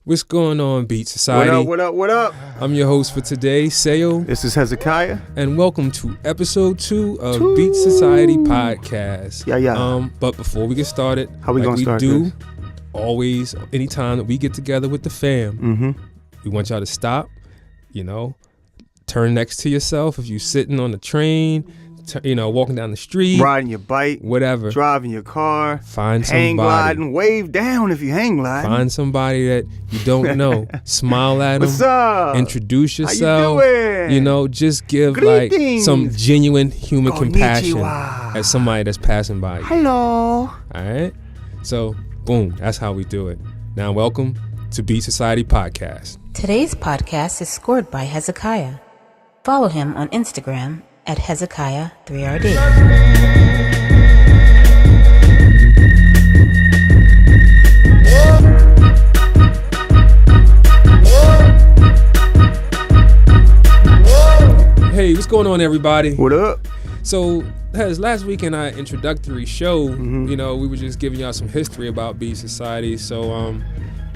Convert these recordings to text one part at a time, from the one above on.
What's going on, Beat Society? What up? I'm your host for today, Sayo. This is Hezekiah. And welcome to episode 2 of Beat Society Podcast. Yeah. But before we get started, how we gonna start this? Always, anytime that we get together with the fam, we want y'all to stop, turn next to yourself if you're sitting on the train, walking down the street, riding your bike, whatever, driving your car, find hang somebody, gliding, wave down if you hang gliding. Find somebody that you don't know, smile at them, what's up? Introduce yourself. How you doing? Just give Greetings. some genuine human compassion Konnichiwa. at somebody that's passing by you. Hello. All right, so boom, that's how we do it. Now, welcome to Beat Society Podcast. Today's podcast is scored by Hezekiah. Follow him on Instagram at Hezekiah3RD. Hey, what's going on, everybody? What up? So, last week in our introductory show, we were just giving y'all some history about Beat Society. So,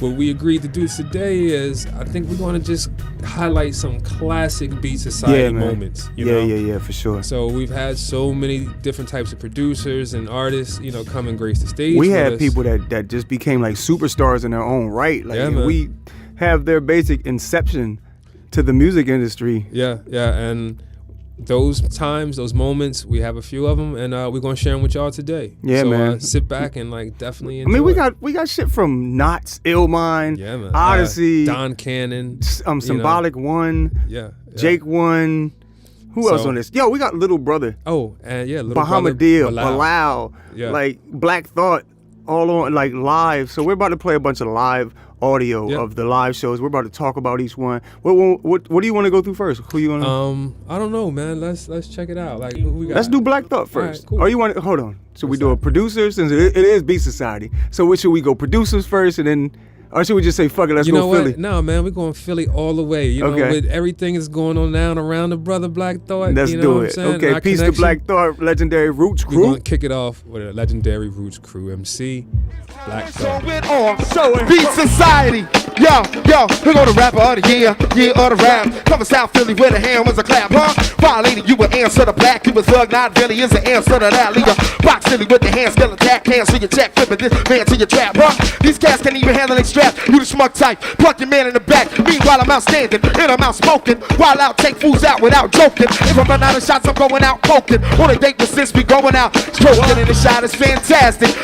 what we agreed to do today is, I think we're going to just highlight some classic Beat Society moments. Yeah, for sure. So we've had so many different types of producers and artists, come and grace the stage. We had people that just became like superstars in their own right. Like we have their basic inception to the music industry. Yeah, and those times, those moments, we have a few of them, and we're gonna share them with y'all today. Yeah, so, man. Sit back and definitely enjoy. I mean, we got shit from Nottz Illmind, yeah, man. Odyssey, Don Cannon, Symbolic One, yeah. Jake One. Who else on this? Yo, we got Little Brother. Oh, and Little Bahamadia, Brother, Bilal, yeah. Black Thought, all on live. So we're about to play a bunch of live audio of the live shows. We're about to talk about each one. What do you want to go through first? Who you want to? I don't know, man. Let's check it out. Who we got? Let's do Black Thought first. Right, cool. Or you want? Hold on. Should we do a producer since it is Beat Society? So should we go producers first and then? Or should we just say, fuck it, let's go Philly? No, man, we're going Philly all the way. With everything that's going on now and around the brother Black Thought. Let's do it. Okay, peace to Black Thought, legendary Roots Crew. We're going to kick it off with a legendary Roots Crew MC, Black Thought. Show it. Beat Society. Yo, here go the rapper of the year of the rap. Coming South Philly with a hand was a clap, huh? Violating, you would answer the black. You was thug, not Billy is the answer to that leader. Box Philly with the hand, skill attack, hands to your check, flipping this man to your trap, huh? These cats can't even handle their strap. You the smug type, pluck your man in the back. Meanwhile, I'm out standing, and I'm out smoking. While out, take fools out without joking. If I run out of shots, I'm going out poking. On a date with sis, we going out stroking. And the shot is fantastic,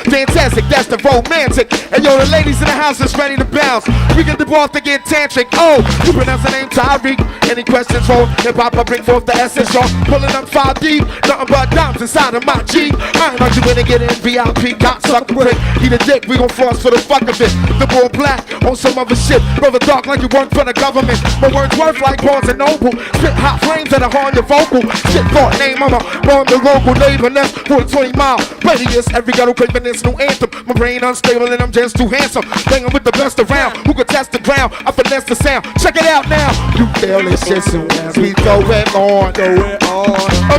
that's the romantic. And yo, the ladies in the house is ready to bounce. We get the ball to get tantric. Oh, you pronounce the name Tyreek. Any questions for hip-hop? I bring forth the essence, y'all. Pulling up 5 deep, nothing but dimes inside of my Jeep. I ain't arguing to get in VIP, got sucker prick. Eat a dick, we gon' floss for the fuck of it. The boy black on some other shit. Brother dark like you work for the government. My words worth like Barnes and Noble. Spit hot flames that are on your vocal. Shit thought name, I'm on the local neighbor. That's for a 20-mile radius. Every girl who craving this new anthem. My brain unstable and I'm just too handsome. Banging with the best around. Who could test the ground? I finesse the sound. Check it out now. You feel this shit soon as we throw it on.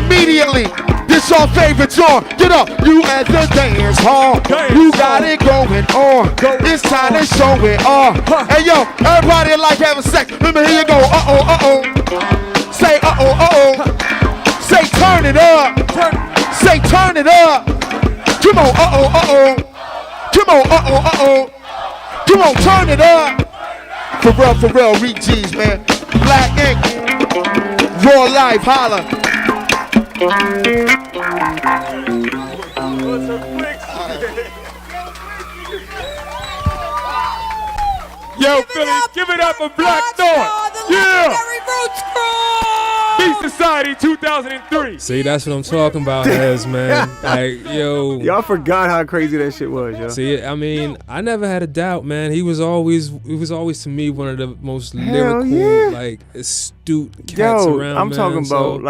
Immediately. This your favorite song. Get up. You at the dance hall. You got it going on. It's time to show it off. Hey yo, everybody like having sex. Let me hear you go. Uh-oh. Say uh-oh. Say turn it up. Say turn it up. Come on, uh-oh. Come on, uh-oh. Come on, turn it up. For real, read G's, man. Black ink. Raw life, holla. Yo, Philly, give it up for Black Thought. Yeah. Beat Society 2003. See, that's what I'm talking about, Hez, man. Y'all forgot how crazy that shit was, yo. See, I mean, I never had a doubt, man. He was always to me one of the most lyrical, astute cats around. I'm talking about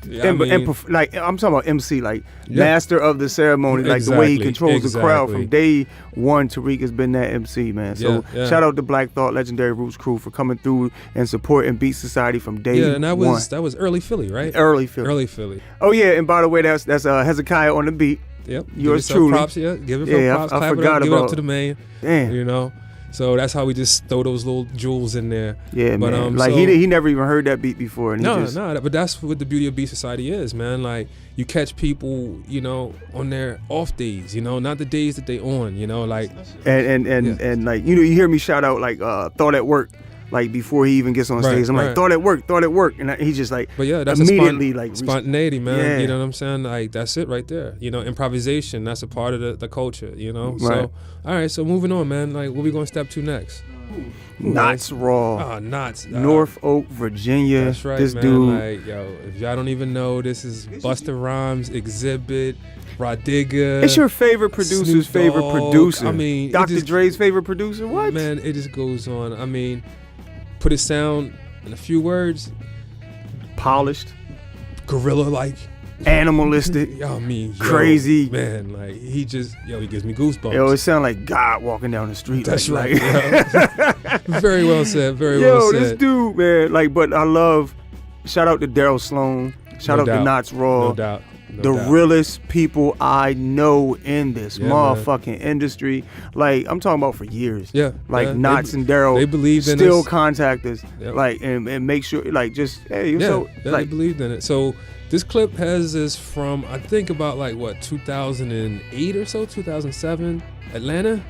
I'm talking about MC, master of the ceremony, the way he controls the crowd from day one. Tariq has been that MC, man. So shout out to Black Thought, legendary Roots Crew, for coming through and supporting Beat Society from day one. Yeah, and that was early Philly, right? Early Philly. Oh yeah, and by the way, that's Hezekiah on the beat. Yep. Yours truly. Props, yeah. Give it props. I forgot give it up to the man. Damn. You know. So that's how we just throw those little jewels in there. Yeah, but, man. Like, he never even heard that beat before. And but that's what the beauty of Beat Society is, man. Like, you catch people, you know, on their off days, you know, not the days that they on, you know, like. And like, you know, you hear me shout out, like, Thought at Work. Like, before he even gets on stage, I'm like, thought at work. And he's just like, but yeah, that's immediately like spontaneity, man. Yeah. You know what I'm saying? Like, that's it right there. You know, improvisation, that's a part of the culture, you know? Right. So, all right, so moving on, man. Like, what we going to step to next? Nottz Raw. Oh, Nottz. Norfolk, Virginia. That's right, this man. dude. Like, yo, if y'all don't even know, this is Busta Rhymes, Exhibit, Rodiga. It's your favorite producer's favorite producer. I mean, Dr. Dre's favorite producer? What? Man, it just goes on. I mean, put his sound in a few words. Polished. Gorilla-like. Animalistic. I mean, crazy. Man, like, he gives me goosebumps. Yo, it sounds like God walking down the street. That's right. Very well said. Well said. Yo, this dude, man. Like, but I love, shout out to Daryl Sloan. Shout out to Nottz Raw. No doubt. The realest people I know in this motherfucking industry. Like, I'm talking about for years. Yeah. Like, Nottz and Daryl, they believed in still us. Contact us. Yep. Like, and make sure, like, just, hey, they believed in it. So this clip has this from, I think, about like what, 2008 or so, 2007, Atlanta,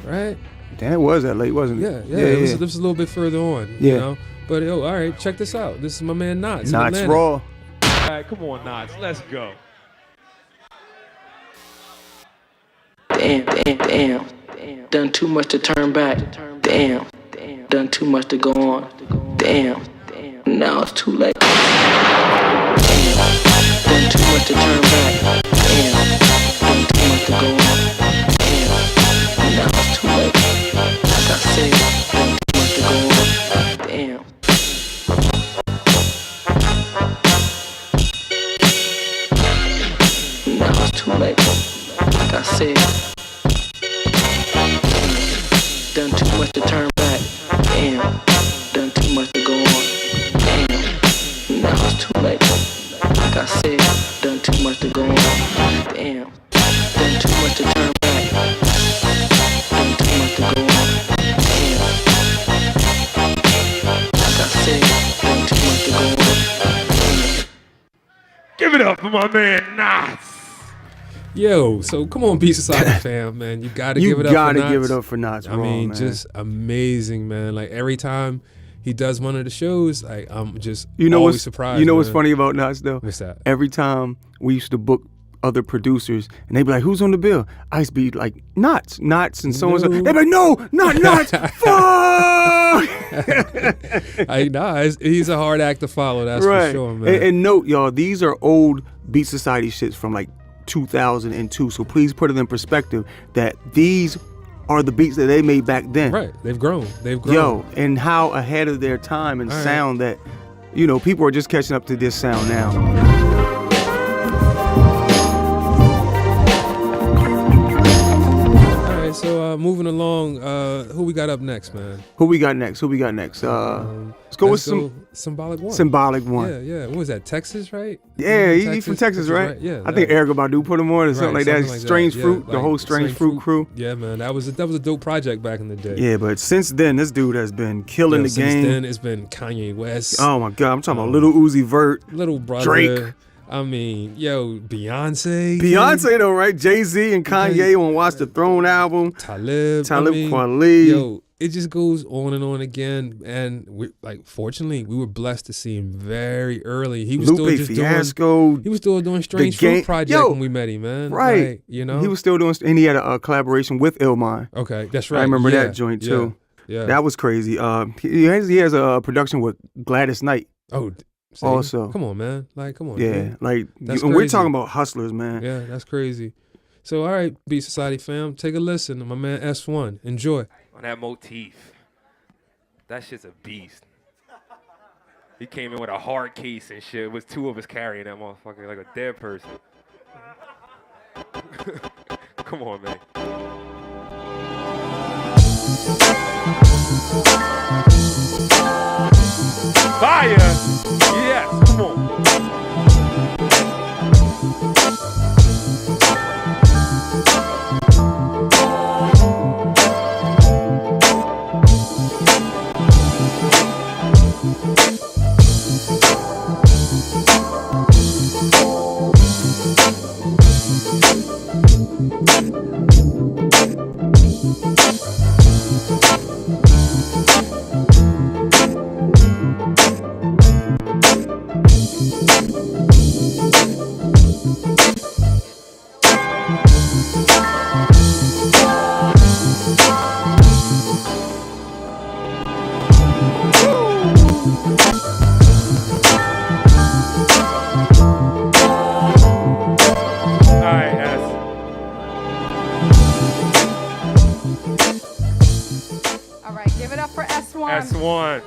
right? Damn, it was that late, wasn't it? Yeah. It was a little bit further on, you know. But yo, all right, check this out. This is my man Nottz. Nottz Raw. All right, come on, Nottz, let's go. Damn. Done too much to turn back. Damn. Done too much to go on. Damn. Now it's too late. Damn. Done too much to turn back. Damn. Done too much to go on. Damn. Now it's too late. Like I said, done too much to go on. Damn. Now it's too late. Like I said, done too much to turn back. Damn, done too much to go on. Damn, now it's too late. Like I said, done too much to go on. Damn, done too much to turn back. Done too much to go on. Damn, like I said, done too much to go on. Damn. Give it up for my man Nottz. Yo, so come on, Beat Society fam, man. You gotta give it up for Nottz. You gotta give it up for Nottz. I mean, just amazing, man. Like, every time he does one of the shows, like, I'm just always surprised. You know what's funny about Nottz, though? What's that? Every time we used to book other producers, and they'd be like, who's on the bill? I used to be like, Nottz, and so and so. They'd be like, no, not Nottz. Fuck! He's a hard act to follow, that's for sure, man. And note, y'all, these are old Beat Society shits from like 2002, so please put it in perspective that these are the beats that they made back then. Right, they've grown. Yo, and how ahead of their time and sound that, you know, people are just catching up to this sound now. So moving along, who we got up next, man? Who we got next? Let's go with Symbolic One. Symbolic One. Yeah. What was that? Texas, right? Yeah, he's from Texas, right? Yeah. I think Erykah Badu put him on or something like that. Strange Fruit, the whole Strange Fruit crew. Yeah, man, that was a dope project back in the day. Yeah, but since then, this dude has been killing the game. Since then, it's been Kanye West. Oh my God, I'm talking about Lil Uzi Vert, Little Brother, Drake. I mean, yo, Beyonce though, right? Jay-Z and Kanye on Watch the Throne album. Talib Kweli. Yo, it just goes on and on again. And fortunately, we were blessed to see him very early. He was Lupe Fiasco. He was still doing Strange Fruit project when we met him, man. Right. Like, you know, he was still doing, and he had a collaboration with Illmind. Okay, that's right. I remember that joint too. Yeah, that was crazy. He has a production with Gladys Knight. Oh. See? Also, come on, man. Like, come on. Yeah, man. like, and we're talking about hustlers, man. Yeah, that's crazy. So, all right, Beat Society fam, take a listen to my man S1. Enjoy. On that motif, that shit's a beast. He came in with a hard case and shit. It was two of us carrying that motherfucker like a dead person. Come on, man. Fire! Yes, come on. S1.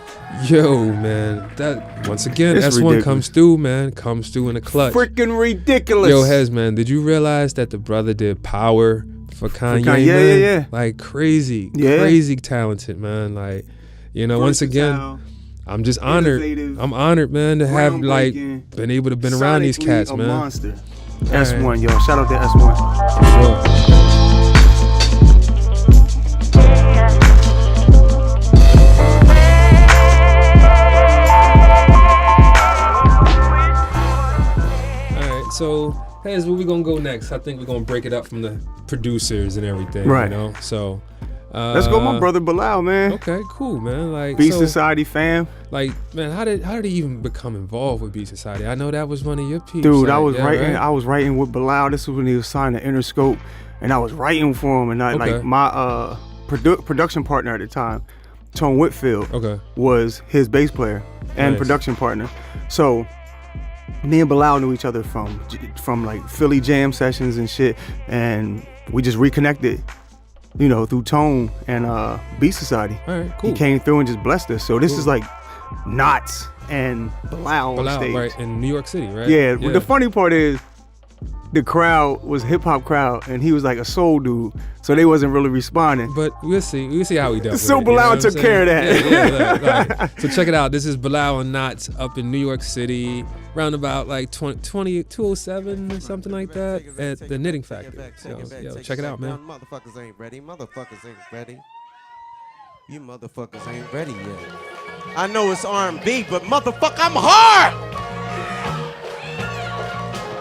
Yo, man, that once again, It's S1 ridiculous. comes through, man. Comes through in the clutch. Freaking ridiculous. Yo, Hez, man, did you realize that the brother did Power for Kanye, man? Yeah. Like crazy, Yeah. crazy talented, man. Like, you know, once again, I'm just honored. I'm honored, man, to have like been able to been around these cats, man. Monster. S1, yo. Shout out to S1. For sure. So, Hez, where we gonna go next? I think we're gonna break it up from the producers and everything, right? You know, so let's go, my brother Bilal, man. Okay, cool, man. Like Beat Society fam. Like, man, how did he even become involved with Beat Society? I know that was one of your peeps. Dude, like, I was writing. Right? I was writing with Bilal. This was when he was signed to Interscope, and I was writing for him. And I like my production partner at the time, Tone Whitfield, was his bass player and production partner. So me and Bilal knew each other from like Philly jam sessions and shit, and we just reconnected, you know, through Tone and Beat Society. All right, cool. He came through and just blessed us. So this is like Nottz and Bilal on stage, right, in New York City, right? Yeah. The funny part is, the crowd was hip hop crowd, and he was like a soul dude, so they wasn't really responding. But we'll see how he does. So Bilal took care of that. Like, so check it out. This is Bilal and Nottz up in New York City, round about like 207 or something like that at the Knitting Factory. So check it out, man. Motherfuckers ain't ready. Motherfuckers ain't ready. You motherfuckers ain't ready yet. I know it's R&B, but motherfucker, I'm hard.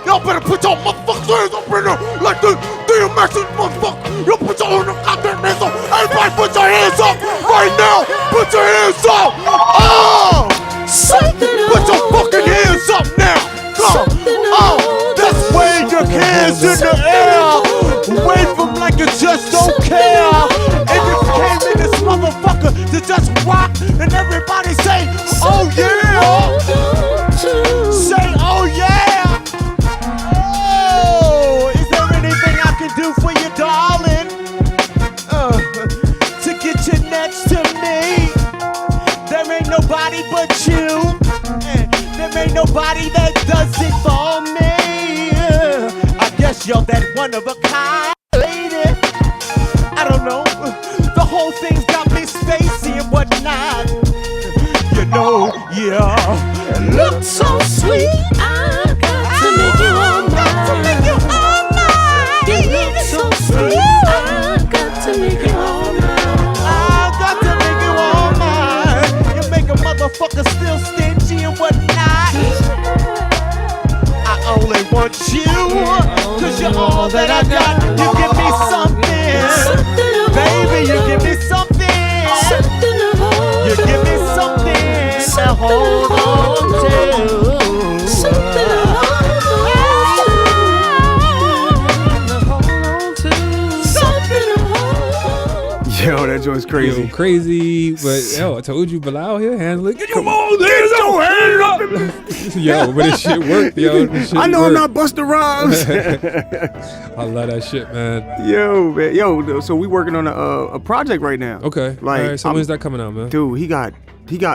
Y'all better put your motherfuckers' hands up in there like the DMX motherfucker. Y'all put your goddamn hands up. Everybody put your hands up right now. Put your hands up. Oh! Put your fucking hands up now. Come. Oh! Let's wave your hands in the air. Wave them like you just don't care. And you came in this motherfucker to just rock and everybody say, oh yeah. Say, oh yeah. Do for you, darling, to get you next to me. There ain't nobody but you. There ain't nobody that does it for me. I guess you're that one of a kind lady. I don't know. The whole thing's got me spacey and whatnot. You know, yeah. Look so sweet. I got to make you all mine. So sweet, I got to make you all mine. I got to make you all mine. You make a motherfucker still stingy and whatnot. I only want you, cause you're all that I got. You give me something, baby, you give me something. You give me something to hold on to. Yo, that joint's crazy. Yo, crazy, but I told you, Bilal here handle it. Get your hands up. Yo, but this shit worked, yo. I know I'm not Busta Rhymes. I love that shit, man. Yo, man. Yo, so we working on a project right now. Okay. Like, all right, so when's that coming out, man? Dude, he got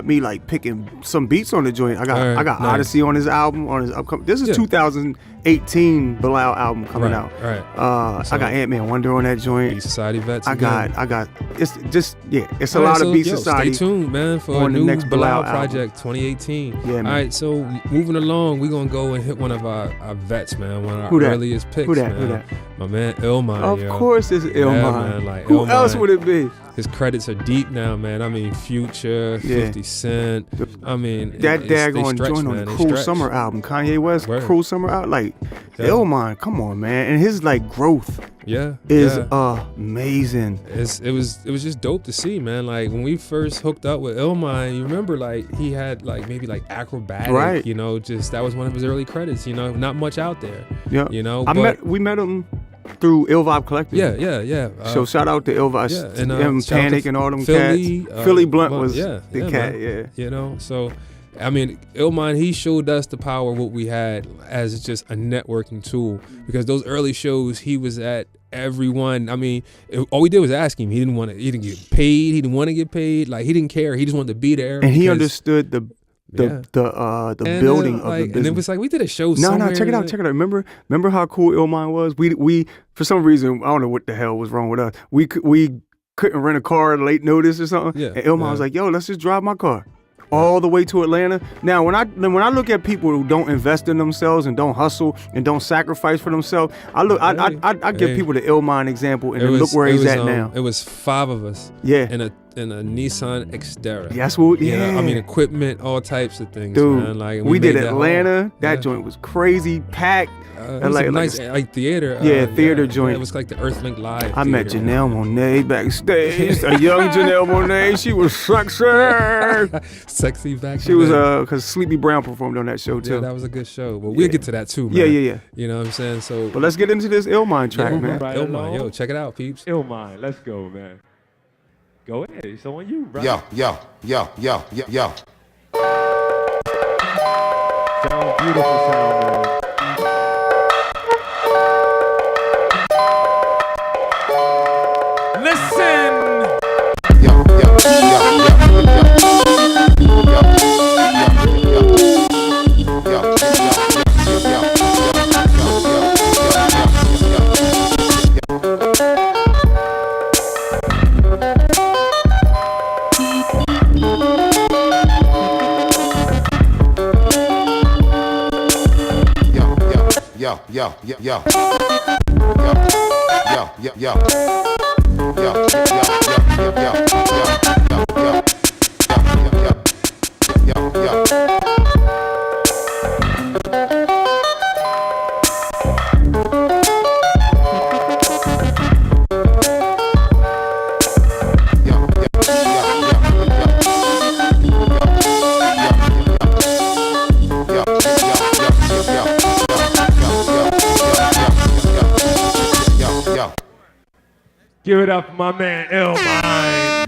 me like picking some beats on the joint. I got nice. Odyssey on his album, on his upcoming. This is 2018 Bilal album coming out. Right. I got Ant-Man Wonder on that joint. Beat Society vets. I got. It's just it's a lot of Beat Society. Stay tuned, man, for a new next Bilal project, 2018. Yeah, man. All right, so moving along, we're gonna go and hit one of our vets, man. One of our earliest picks. Who that? Who that? My man Illmind. Of course, it's Illmind. Man, like Who Illmind. else would it be? his credits are deep now, man. I mean, Future, 50 Cent. I mean, that daggone joint on the Cruel Summer album, Kanye West Cruel Summer album, like Illmind, come on, man, and his like growth is amazing. It was just dope to see, man. Like when we first hooked up with Illmind, you remember like he had like maybe like Acrobatic, you know, just that was one of his early credits, you know, not much out there. Yeah, you know. We met him through Ill Vibe Collective. Yeah. So shout out to Ill Vibe, and Panic and all them Philly, cats. Philly Blunt was the cat, man. You know, so I mean, Illmind, he showed us the power of what we had as just a networking tool, because those early shows he was at everyone. I mean, all we did was ask him. He didn't get paid. He didn't want to get paid. Like he didn't care. He just wanted to be there. And he understood the building of the business. And it was like we did a show somewhere. No, check it out. Remember how cool Illmind was? We for some reason, I don't know what the hell was wrong with us. We couldn't rent a car at late notice or something. Yeah, and Illmind was like, "Yo, let's just drive my car all the way to Atlanta." Now, when I look at people who don't invest in themselves and don't hustle and don't sacrifice for themselves, I give people the Illmind example, and look where he's at now. It was 5 of us. Yeah. In a Nissan Xterra. That's what. Yeah. You know, I mean, equipment, all types of things. Dude, man. Like we did Atlanta. That joint was crazy, packed. It was like theater. Theater joint. It was like the Earthlink Live. I met Janelle Monáe backstage. A young Janelle Monáe. She was sexy. Sexy back. She was because Sleepy Brown performed on that show too. Yeah, that was a good show. But we'll get to that too, man. Yeah. You know what I'm saying? So. But let's get into this Illmind track, man. Illmind, yo, check it out, peeps. Illmind, let's go, man. Go ahead. It's on you, bro. Yo. Sound beautiful, sound, man. Listen. Give it up for my man, Illmind.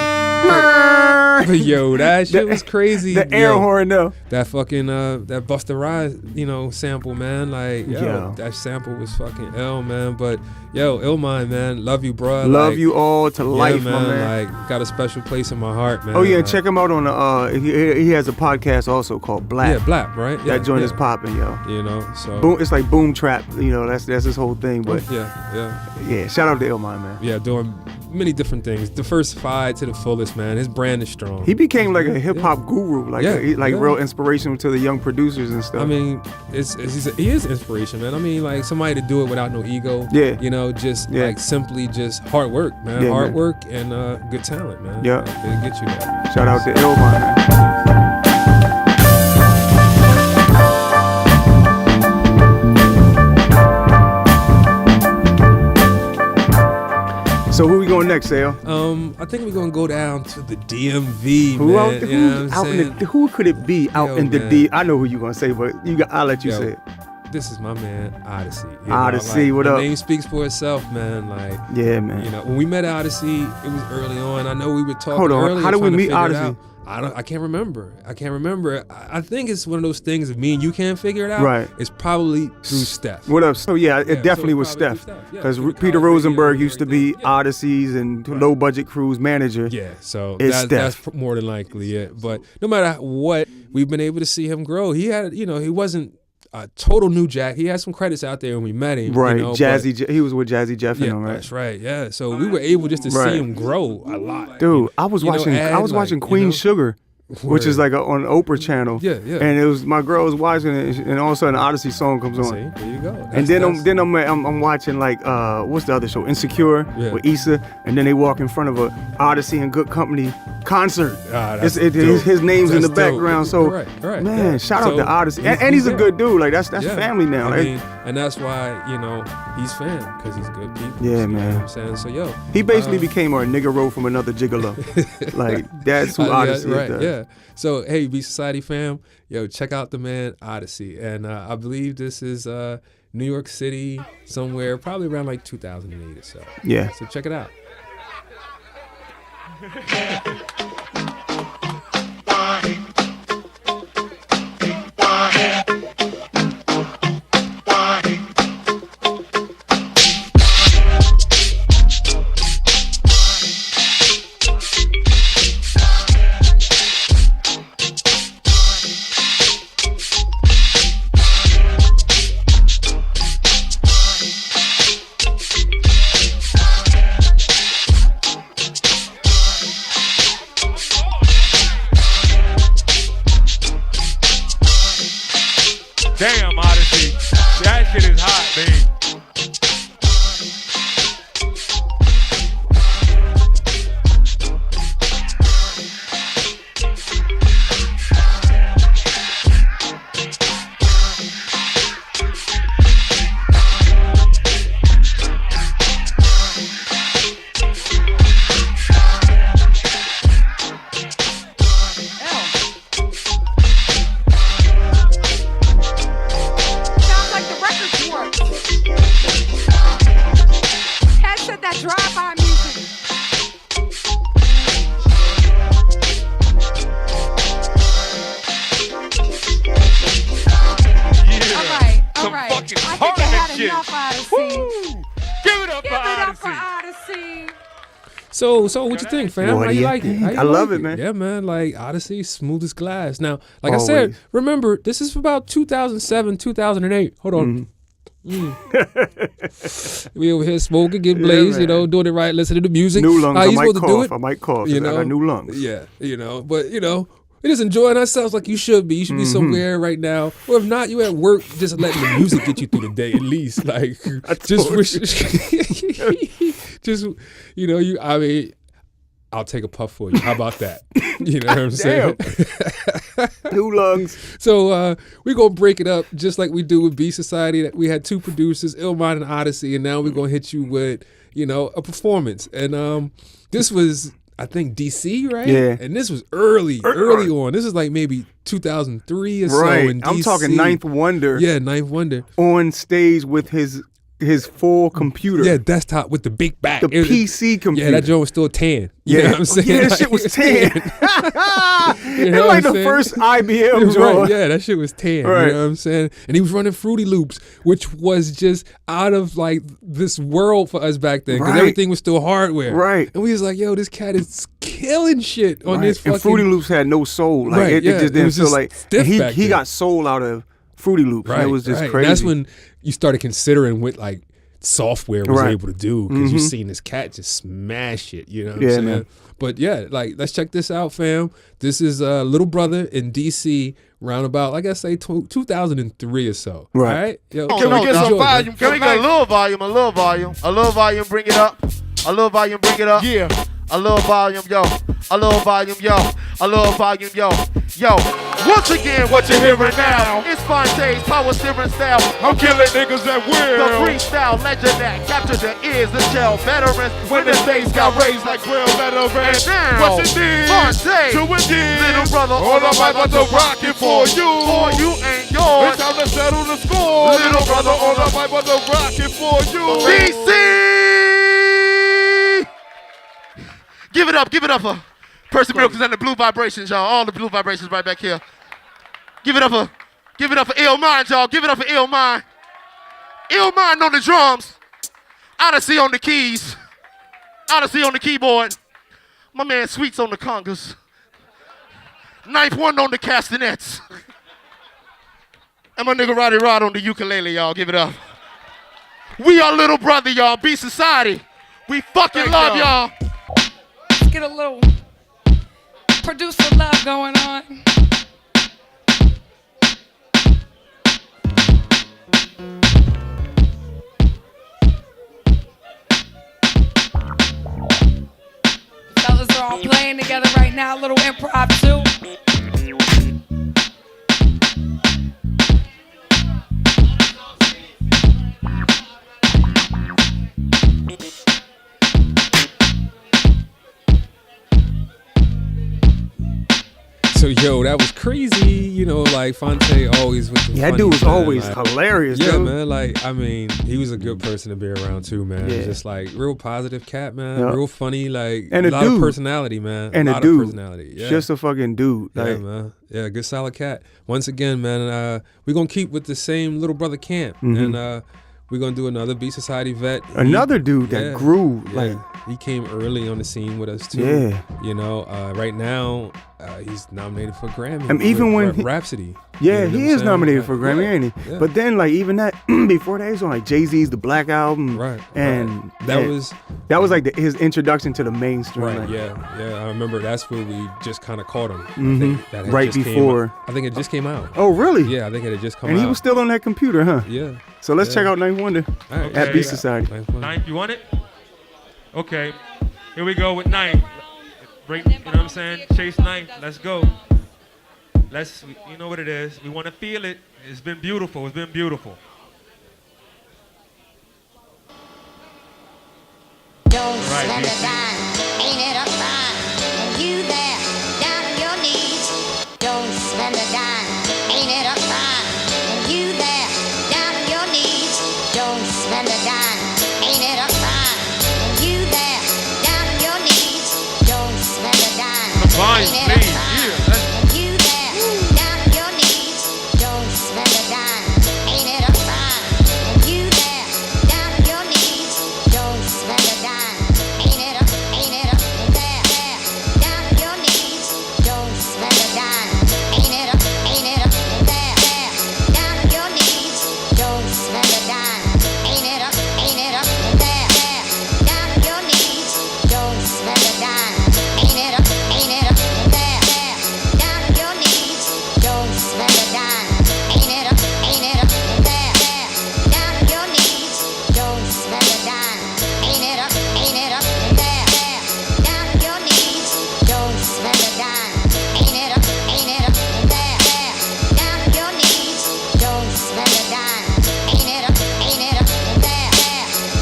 Yo, that shit was crazy. The air horn, though. That fucking, that Busta Rhymes, sample, man. Like, that sample was fucking ill, man. But, Illmind, man, love you, bro. Love you all to life, man. My man. Like, got a special place in my heart, man. Oh, yeah, check him out on the, he has a podcast also called Black. Yeah, Black, right? That joint is popping, yo. You know, so. Boom, it's like Boom Trap, that's his whole thing. But yeah, shout out to Illmind, man. Yeah, doing many different things. Diversified to the fullest, man. His brand is strong. He became like a hip hop guru, real inspirational to the young producers and stuff. I mean, he is inspiration, man. I mean, like somebody to do it without no ego. Yeah. Like simply just hard work, man. Yeah, hard work and good talent, man. Yeah. It'll get you there. Shout out to Illmind, man. So who we going next, Sale? I think we're gonna go down to the DMV, man. Who could it be out in the D? I know who you gonna say, but I'll let you say it. This is my man, Odyssey. Odyssey, what up? The name speaks for itself, man. Like, yeah, man. When we met Odyssey, it was early on. I know we were talking. Hold on, earlier, how did we meet Odyssey? I can't remember. I think it's one of those things. If me and you can't figure it out, right? It's probably through Steph. What up? So it definitely was Steph. Because Peter Rosenberg used to be Odysseys and low budget crews manager. Yeah, so that's more than likely it. But no matter what, we've been able to see him grow. He had, he wasn't a total new jack. He had some credits out there when we met him. Right, he was with Jazzy Jeff and him, right? That's right. Yeah, so we were able just to see him grow a lot. Dude, I was watching Queen Sugar which is like on the Oprah channel. Yeah. And it was my girl was watching it, and all of a sudden, Odyssey song comes on. See, there you go. And then I'm watching like what's the other show? Insecure with Issa, and then they walk in front of a Odyssey and Good Company concert. His name's in the background. So man, shout out to Odyssey, and he's a good dude. Like that's family now. I mean, and that's why he's fam, because he's good people. Yeah, you man. Know what I'm saying? So he basically became a nigga roll from another gigolo. Like that's who Odyssey is. Yeah. So hey, B Society fam, check out the man Oddisee, and I believe this is New York City somewhere, probably around like 2008 or so. Yeah. So check it out. Damn, Odyssey. That shit is hot, man. So what you think, fam? How you like it? I love it, man. Yeah, man. Like Odyssey, smooth as glass. Now, like I said, remember this is about 2007, 2008. Hold on. We over here smoking, getting blazed, doing it right, listening to music. New lungs. I might cough. I got new lungs. Yeah, but we're just enjoying ourselves like you should be. You should be somewhere right now. Or if not, you at work, just letting the music get you through the day at least. Like, I'll take a puff for you. How about that? You know what I'm saying? New lungs. So we're going to break it up just like we do with B Society. We had two producers, Illmind and Oddisee, and now we're going to hit you with, a performance. And this was, I think, DC, right? Yeah. And this was early on. This is like maybe 2003 or so in DC. I'm talking Ninth Wonder. Yeah, Ninth Wonder. On stage with his full computer. Yeah, desktop with the big back. The PC computer. Yeah, that joint was still tan. You know what I'm saying? Yeah, that shit was tan. It's like the first IBM joint. Right, yeah, that shit was tan. Right. You know what I'm saying? And he was running Fruity Loops, which was just out of like this world for us back then, because everything was still hardware. Right. And we was like, yo, this cat is killing shit on this fucking... And Fruity Loops had no soul. Like, it just didn't feel like... He got soul out of Fruity Loops. Right, and it was just crazy. And that's when you started considering what like software was able to do, because you seen this cat just smash it. You know what I'm saying? Man. But yeah, like, let's check this out, fam. This is Little Brother in DC, roundabout, like I say, 2003 or so. Right. Yo, can we get some volume? Can we get a little volume? A little volume, bring it up. A little volume, bring it up. Yeah. A little volume, yo. A little volume, yo. A little volume, yo. Yo. Once again, what you're hearing now, it's Fontane's power steering style. I'm killing niggas at will. The freestyle legend that captured the ears of shell veterans when the stakes got raised like grill veterans. And now, what's it did? Fontaine, to a did. Little brother, all I'm about to rock it for you. For you and yours. It's time to settle the score. Little brother, all I'm about to rock it for you. DC! Give it up for Percy Miracles and the Blue Vibrations, y'all. All the Blue Vibrations right back here. Give it up for Illmind, y'all. Give it up for Illmind. Illmind on the drums. Odyssey on the keys. Odyssey on the keyboard. My man Sweets on the congas. Ninth One on the castanets. And my nigga Roddy Rod on the ukulele, y'all. Give it up. We are Little Brother, y'all. B Society. We fucking love y'all. Let's get a little producer love going on. Fellas are all playing together right now, a little improv too. So yo, that was crazy, you know, like Fonte always with the that dude was always like, hilarious, yeah, dude. man, like, I mean, he was a good person to be around too, man. Yeah. Just like real positive cat, man, yep. real funny, like and a lot of personality, man. And a lot dude, of personality. Yeah. Just a fucking dude. Yeah, like, man. Yeah, good solid cat. Once again, man, we're gonna keep with the same little brother camp. And we're gonna do another B Society vet. Another dude that grew. Like he came early on the scene with us too. Yeah. You know, right now he's nominated for Grammy. And even when Rhapsody. Yeah, you know he is nominated for Grammy, ain't he? Yeah. But then, like, even that before that, he was on like Jay-Z's The Black Album, right? And that was like his introduction to the mainstream. Right? Like, yeah. I remember that's where we just kind of caught him. Mm-hmm. I think that right before. I think it just came out. Oh, really? Yeah, I think it had just come out. And he was still on that computer, huh? Yeah. So let's check out Ninth Wonder at B Society. Ninth, you want it? Okay. Here we go with Ninth. You know what I'm saying? Chase Ninth. Let's go. You know what it is. We want to feel it. It's been beautiful. It's been beautiful. Don't spend a dime, ain't it a crime? And you there, down on your knees. Don't spend a dime, ain't it a crime? And you there, down on your knees. Don't spend a dime, ain't it a crime? And you there, down on your knees. Don't spend a dime, ain't it a crime? And you there, down on your knees. Don't spend a dime, ain't it a crime? And you there, down on your knees. Don't spend a dime. Ain't it up, there, down on your knees. Don't spend a dime. Ain't it up, there, down on your knees. Don't spend a dime. Ain't it up, there, down on your knees. Don't spend a dime. Ain't it up, there, down on your knees. Don't spend a dime. Ain't it up, there, down on your knees. Don't spend a dime. Ain't it up, there, down on your knees. Don't spend a dime. Ain't it up, there, down on your knees. Don't spend a dime. Ain't it up, there,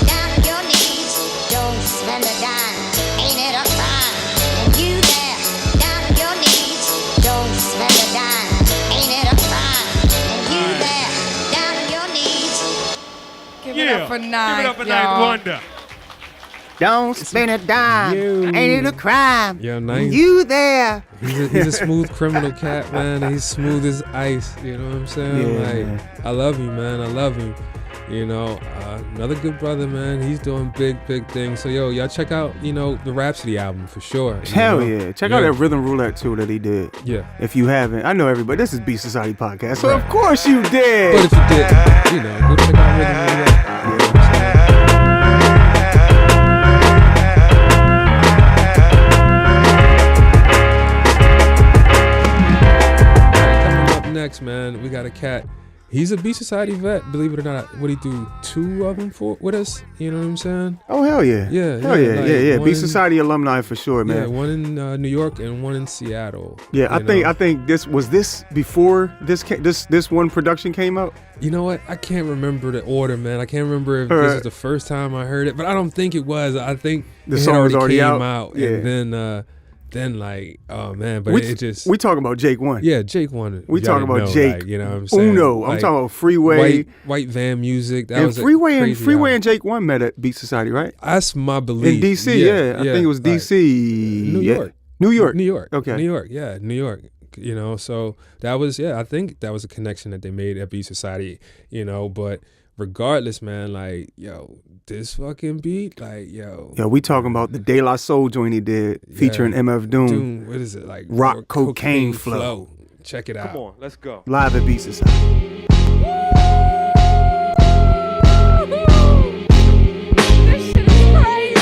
down on your knees. Don't spend a dime. Ain't it a crime? And you there, down on your knees. Don't spend a dime. Ain't it a crime? And you there, down on your knees. Give it up for Ninth, Give it up for Ninth Wonder. Don't spend a dime, ain't it a crime? Yo, Ninth. You there? He's a smooth criminal cat, man. He's smooth as ice. You know what I'm saying? Yeah. Like, I love him, man. I love him. You know, another good brother, man. He's doing big things. So, yo, y'all check out, you know, the Rhapsody album for sure. Hell yeah. Check out that Rhythm Roulette too that he did. Yeah. If you haven't, I know everybody. This is B Society Podcast, so of course you did. But if you did, you know, go check out Rhythm Roulette. Next, man, we got a cat. He's a B Society vet, believe it or not. What he do? 2 of them with us? You know what I'm saying? Oh hell yeah! Yeah, yeah. B Society alumni for sure, man. Yeah, one in New York and one in Seattle. Yeah, I think this was before this one production came out. You know what? I can't remember the order, man. I can't remember if this is the first time I heard it, but I don't think it was. I think the song was already came out. Yeah. And then like, oh man, but it just we talking about Jake One. Yeah, Jake One. We talking about Jake. Like, you know what I'm saying? Uno. Like, I'm talking about Freeway. White van music. That and was Freeway and Jake One met at Beat Society, right? That's my belief. In DC, yeah. I think it was DC. New York. New York. Okay. New York. Yeah, New York. You know, so that was I think that was a connection that they made at Beat Society. You know, but regardless, man, like, yo, this fucking beat, like, yo, we talking about the De La Soul joint he did featuring MF Doom. What is it, like? Rock Cocaine Flow. Check it out. Come on, let's go. Live at Beat Society. This shit is crazy.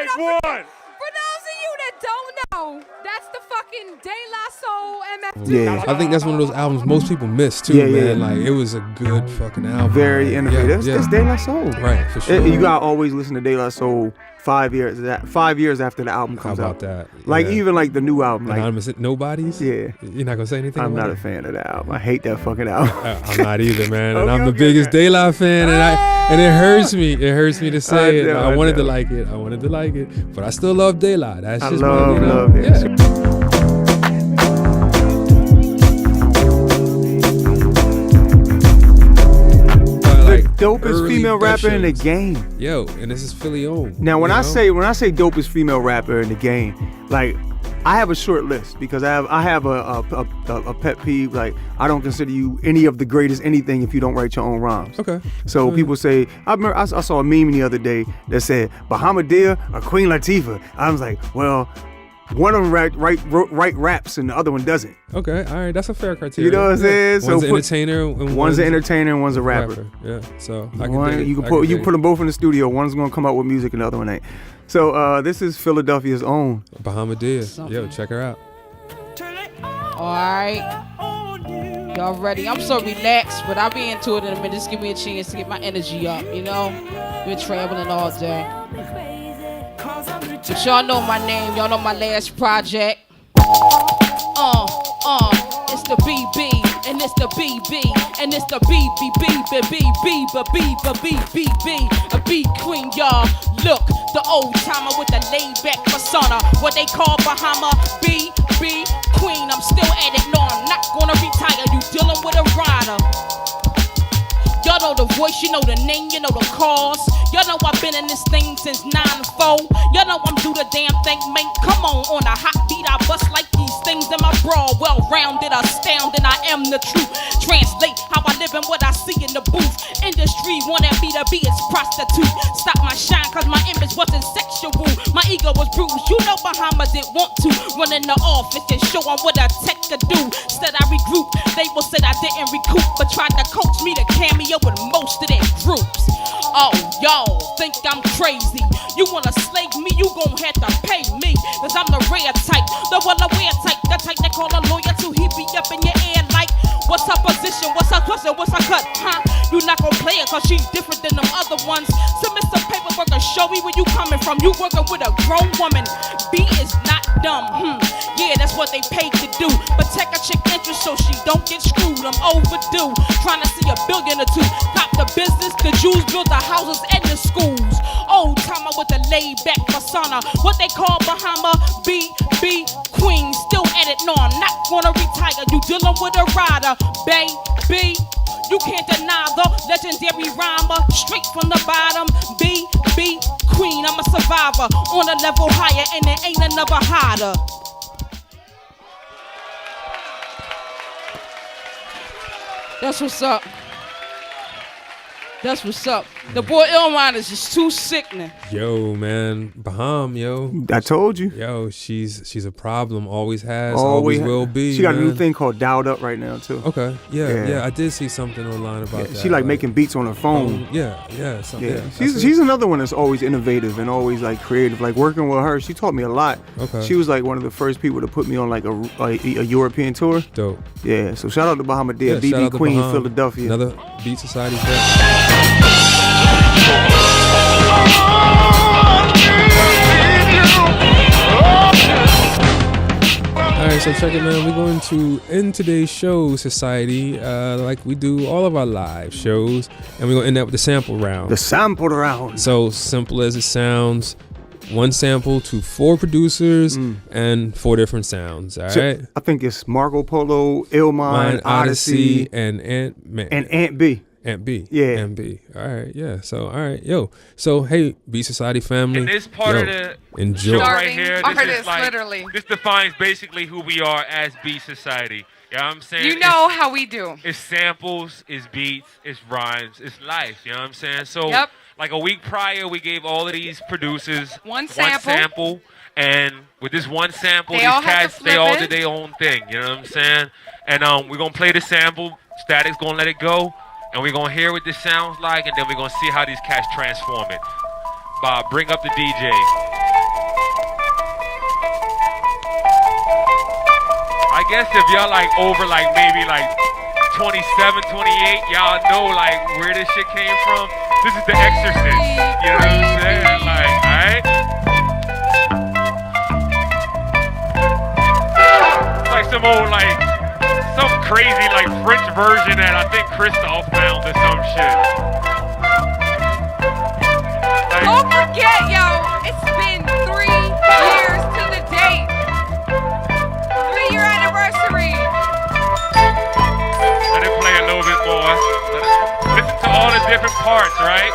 Symbolic One. For those of you that don't know, that's the fucking De La Soul MF2. Yeah. I think that's one of those albums most people miss too, man. Like it was a good fucking album. Very innovative. That's De La Soul. Right, for sure. You gotta always listen to De La Soul 5 years after the album comes out. How about that? Like even like the new album, like Anonymous Nobodies. Yeah. You're not gonna say anything. I'm not a fan of that album. I hate that fucking album. I'm not either, man. And I'm the biggest De La fan, and it hurts me. It hurts me to say it. I wanted to like it. I wanted to like it, but I still love De La. That's just love it. Yeah. Dopest female rapper in the game. Yo, and this is Philly owned. Now when I say dopest female rapper in the game, like I have a short list because I have a pet peeve. Like I don't consider you any of the greatest anything if you don't write your own rhymes. Okay. So people say, I saw a meme the other day that said Bahamadia or Queen Latifah. I was like, well, one of them write raps and the other one doesn't. Okay, all right, that's a fair criteria. You know what I'm saying? One's an entertainer, and one's an entertainer, and one's a rapper. Yeah, so you can put them both in the studio. One's gonna come out with music, and the other one ain't. So this is Philadelphia's own Bahamadia. Yo, check her out. All right, y'all ready? I'm so relaxed, but I'll be into it in a minute. Just give me a chance to get my energy up. You know, been traveling all day. But y'all know my name, y'all know my last project. It's the BB, and it's the BB, and it's the BBB, a B queen, y'all. Look, the old timer with the laid back persona, what they call Bahama BB queen. I'm still at it, no, I'm not gonna retire. You dealing with a rider. Y'all know the voice, you know the name, you know the cause. Y'all know I've been in this thing since 9-4. Y'all know I'm do the damn thing, man. Come on a hot beat, I bust like these things in my bra. Well-rounded, astounding, I am the truth. Translate how I live and what I see in the booth. Industry wanted me to be its prostitute. Stop my shine cause my image wasn't sexual. My ego was bruised. You know Bahama didn't want to run in the office and show them what a tech could do. Instead I regroup. They will said I didn't recoup, but tried to coach me to cameo with most of their groups. Oh, y'all think I'm crazy. You wanna slave me, you gon' have to pay me. Cause I'm the rare type, the well-aware type. The type that call a lawyer to he be up in your ear like, what's her position, what's her question, what's her cut, huh? You not gon' play it cause she's different than them other ones. Submit some paperwork and show me where you coming from. You working with a grown woman. B is not dumb, yeah, that's what they paid to do. Protect a chick interest so she don't get screwed. I'm overdue, trying to see $1 billion or two. Cop the business, the Jews build the houses and the schools. Old timer with a laid back persona, what they call Bahama BB queen. Still at it, no, I'm not gonna retire. You dealing with a rider, baby. You can't deny the legendary rhymer, straight from the bottom. BB queen, I'm a survivor on a level higher, and there ain't another harder. That's what's up. That's what's up. The boy Illmind is just too sickening. Yo, man, Baham, yo. I told you. Yo, she's a problem. Always has. Always will be. She got a new thing called Dialed Up right now too. Okay. Yeah. I did see something online about that. She like making beats on her phone. Yeah. She's another one that's always innovative and always like creative. Like working with her, she taught me a lot. Okay. She was like one of the first people to put me on like a European tour. Dope. Yeah. So shout out to Bahamadia, BB Queen, Baham, Philadelphia. Another Beat Society fan. Alright, so check it, man. We're going to end today's show, Society, like we do all of our live shows, and we're going to end that with the sample round. The sample round. So simple as it sounds, one sample to 4 producers and 4 different sounds. All right. I think it's Marco Polo, Illmind, Odyssey, and Ant-Man. And Ant B. Ant B. Yeah. Ant B. All right. Yeah. So, all right. Yo. So, hey, Beat Society family. And this part of the enjoy. show right here, Artists, is like, literally. This defines basically who we are as Beat Society. You know what I'm saying? You know how we do. It's samples, it's beats, it's rhymes, it's life. You know what I'm saying? So, yep. Like a week prior, we gave all of these producers one sample. And with this one sample, they these all cats, they all did their own thing. You know what I'm saying? And we're going to play the sample. Static's going to let it go. And we're going to hear what this sounds like. And then we're going to see how these cats transform it. Bob, bring up the DJ. I guess if y'all like over like maybe like 27, 28, y'all know like where this shit came from. This is The Exorcist. You know what I'm saying? Like, alright? It's like some old like some crazy like French version that I think Christoph found or some shit. Like, don't forget, yo, it's been 3 years to the date. 3-year anniversary. Let it play a little bit more. Listen to all the different parts, right?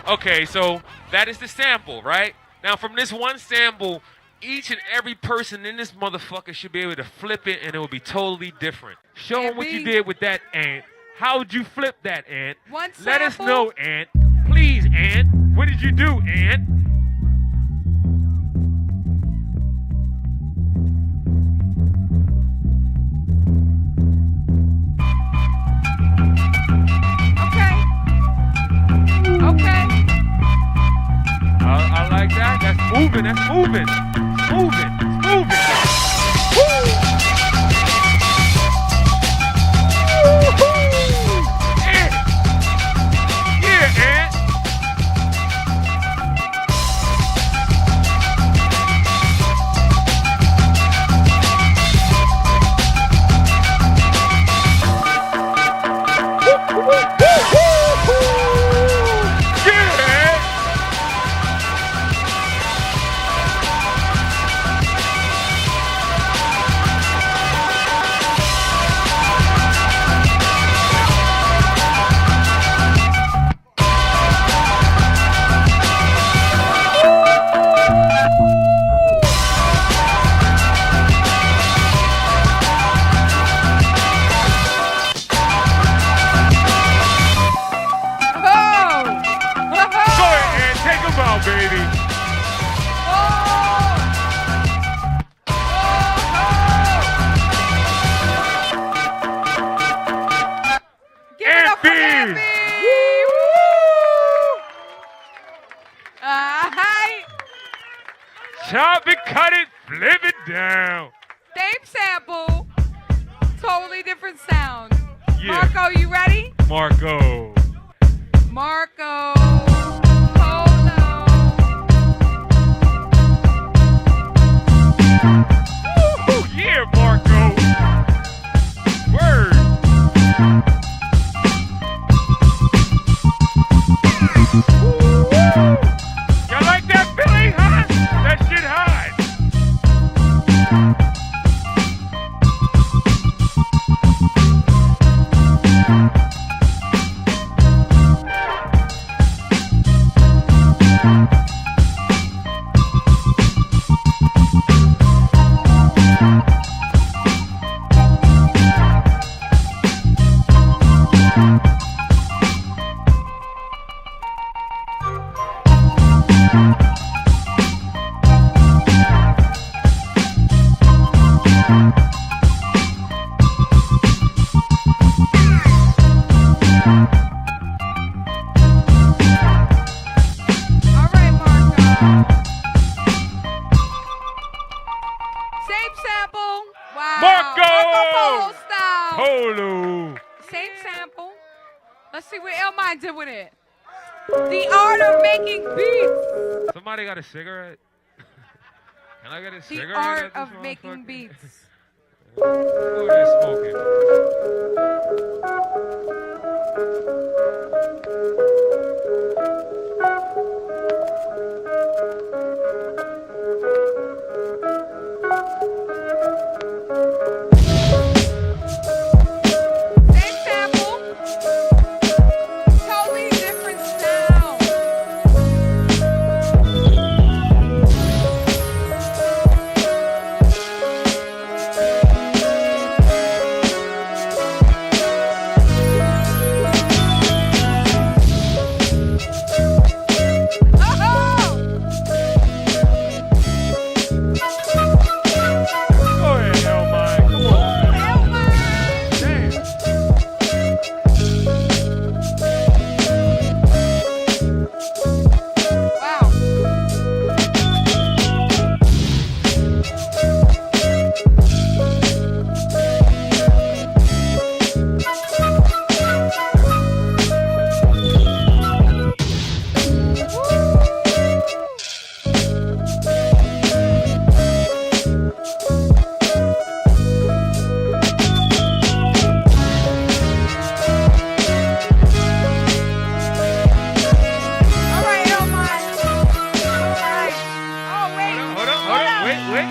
Okay, so that is the sample, right? Now from this one sample, each and every person in this motherfucker should be able to flip it and it will be totally different. Show them what you did with that, Ant. How would you flip that, Ant? One sample? Let us know, Ant. Please, Ant. What did you do, Ant? I like that. That's moving. That's moving. It's moving. It's moving. Woo! Yeah. Yeah, Ant. Chop it, cut it, flip it down. Same sample, totally different sound. Yeah. Marco, you ready? Marco. Polo. Woo-hoo, yeah, Marco. Word. Woo-hoo. Y'all like that feeling, huh? That shit hot. Polo. Same sample. Let's see what Illmind did with it. The art of making beats. Somebody got a cigarette? Can I get a cigarette? The art of making beats. Who is smoking? Same sample. Okay.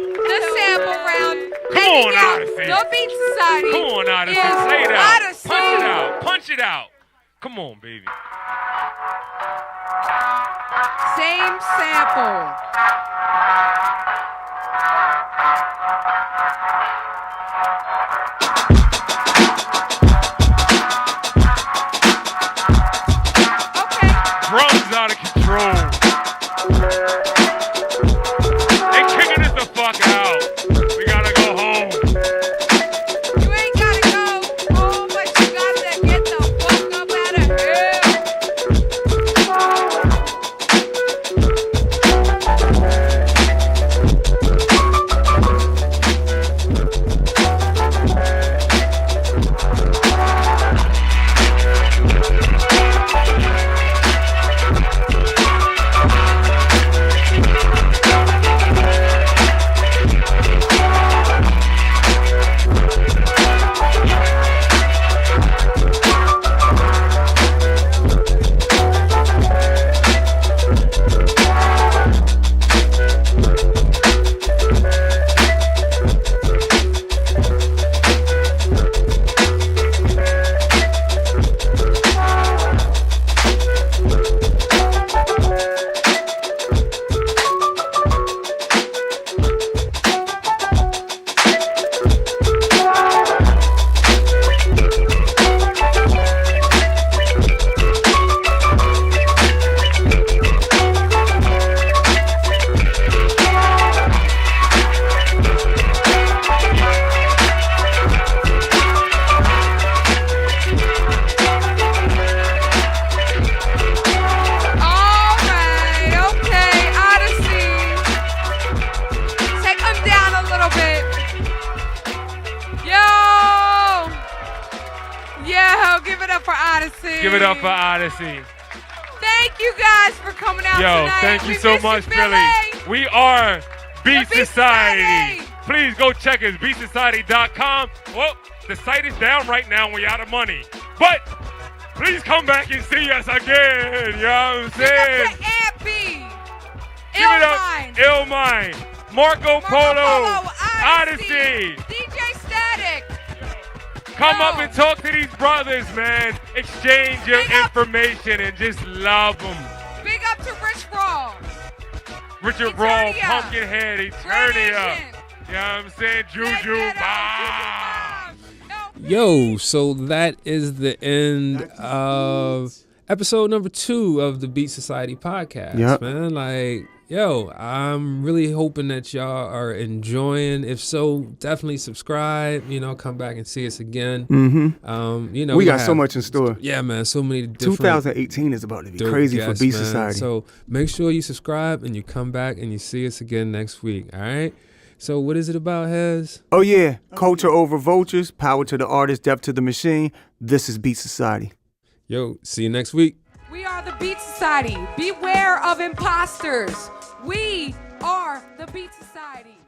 The sample round. Come on, Odyssey. The Beat Society. Come on, Odyssey. is Say it out. Odyssey. Punch it out. Punch it out. Come on, baby. Same sample. Okay. Drums out of control. They kicking us the fuck out. We gotta go home. You ain't gotta go home, but you gotta get the fuck up out of here. Give it up for Odyssey. Thank you guys for coming out tonight. Thank you We so miss much, you, Billy. We are Beat Beat Society. Society. Please go check us, beatsociety.com. Well, the site is down right now and we're out of money. But please come back and see us again. You know what I'm saying? Give it up to Ampy. Give it up, Illmind. Marco Polo, Odyssey. DJ Static. Come up and talk to these brothers, man. Exchange your information and just love them. Big up to Rich Raw. Richard Raw, Pumpkinhead, Eternia. You know what I'm saying? Juju Bob. Yo, so that is the end of episode number 2 of the Beat Society podcast, man. Like, yo, I'm really hoping that y'all are enjoying. If so, definitely subscribe. You know, come back and see us again. Mm-hmm. You know, we got so much in store. Yeah, man, so many different. 2018 is about to be crazy for Beat Society. So make sure you subscribe and you come back and you see us again next week. All right. So what is it about, Hez? Oh yeah, culture over vultures, power to the artist, depth to the machine. This is Beat Society. Yo, see you next week. We are the Beat Society. Beware of imposters. We are the Beat Society.